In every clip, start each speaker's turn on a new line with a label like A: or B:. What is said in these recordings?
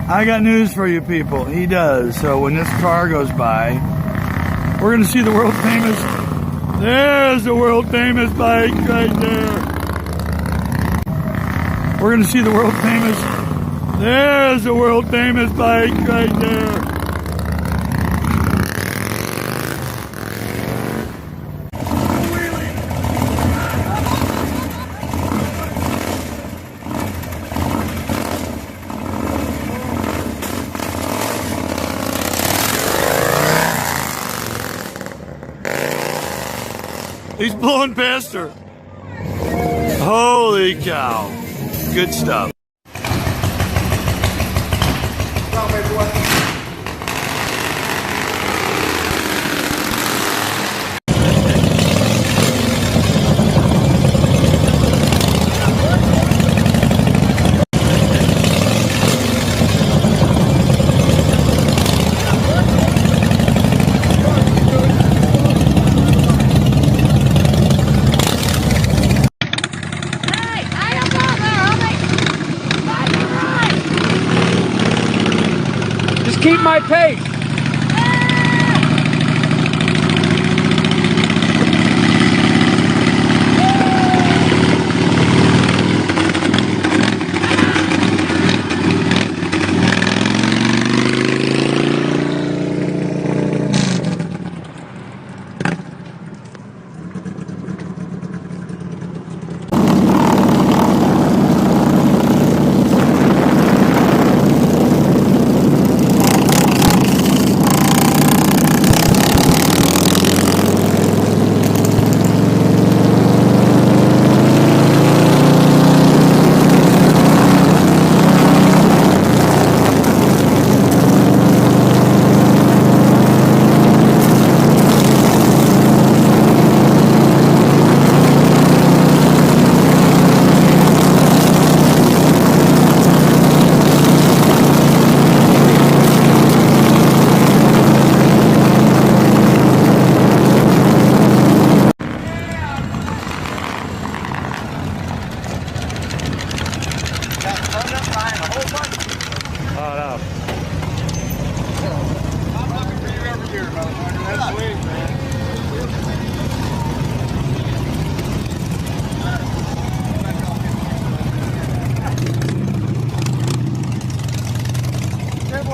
A: I got news for you people. He does. So when this car goes by, we're going to see the world famous. There's the world famous bike right there. We're going to see the world famous. There's the world famous bike right there. He's blowing past her. Holy cow. Good stuff.
B: Keep my pace.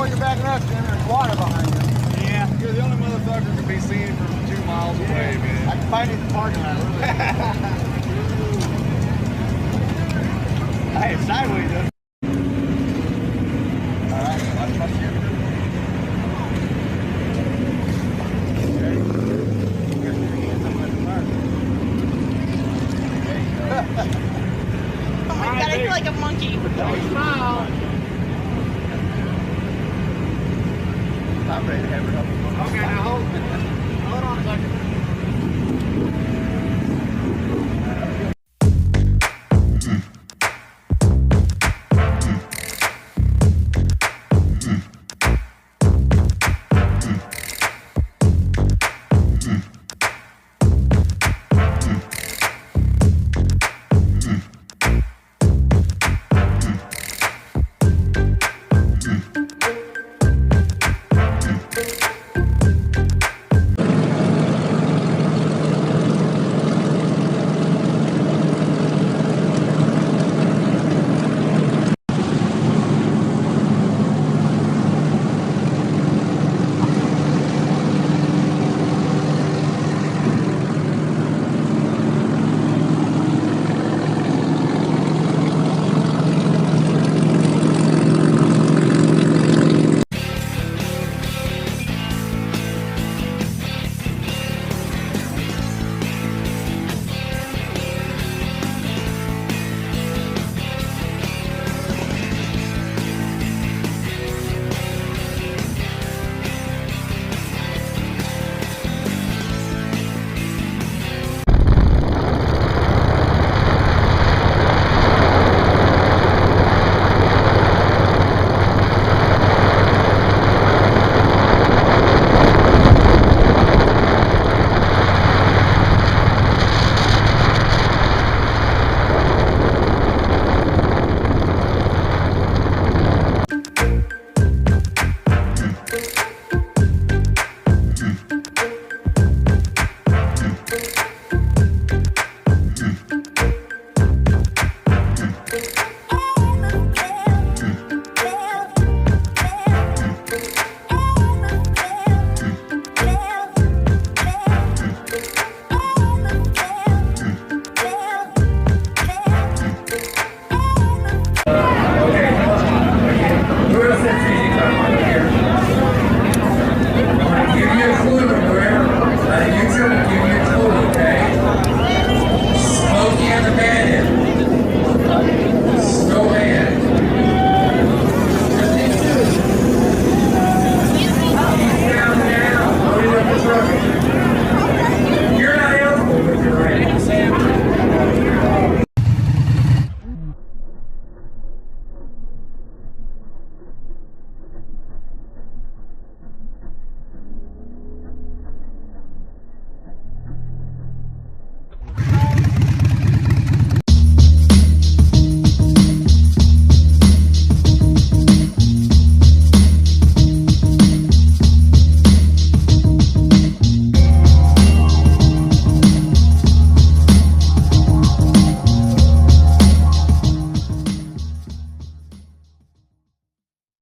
C: You're backing up, Jim. There's water behind you.
D: Yeah, you're the only motherfucker to be seen from 2 miles away, man.
C: I can find it in the parking lot. Hey, it's sideways, though. All right, watch my shit.
E: Oh my god, I feel like a monkey.
C: Smile. I'm ready to have it up.
D: Okay, now hold on a second.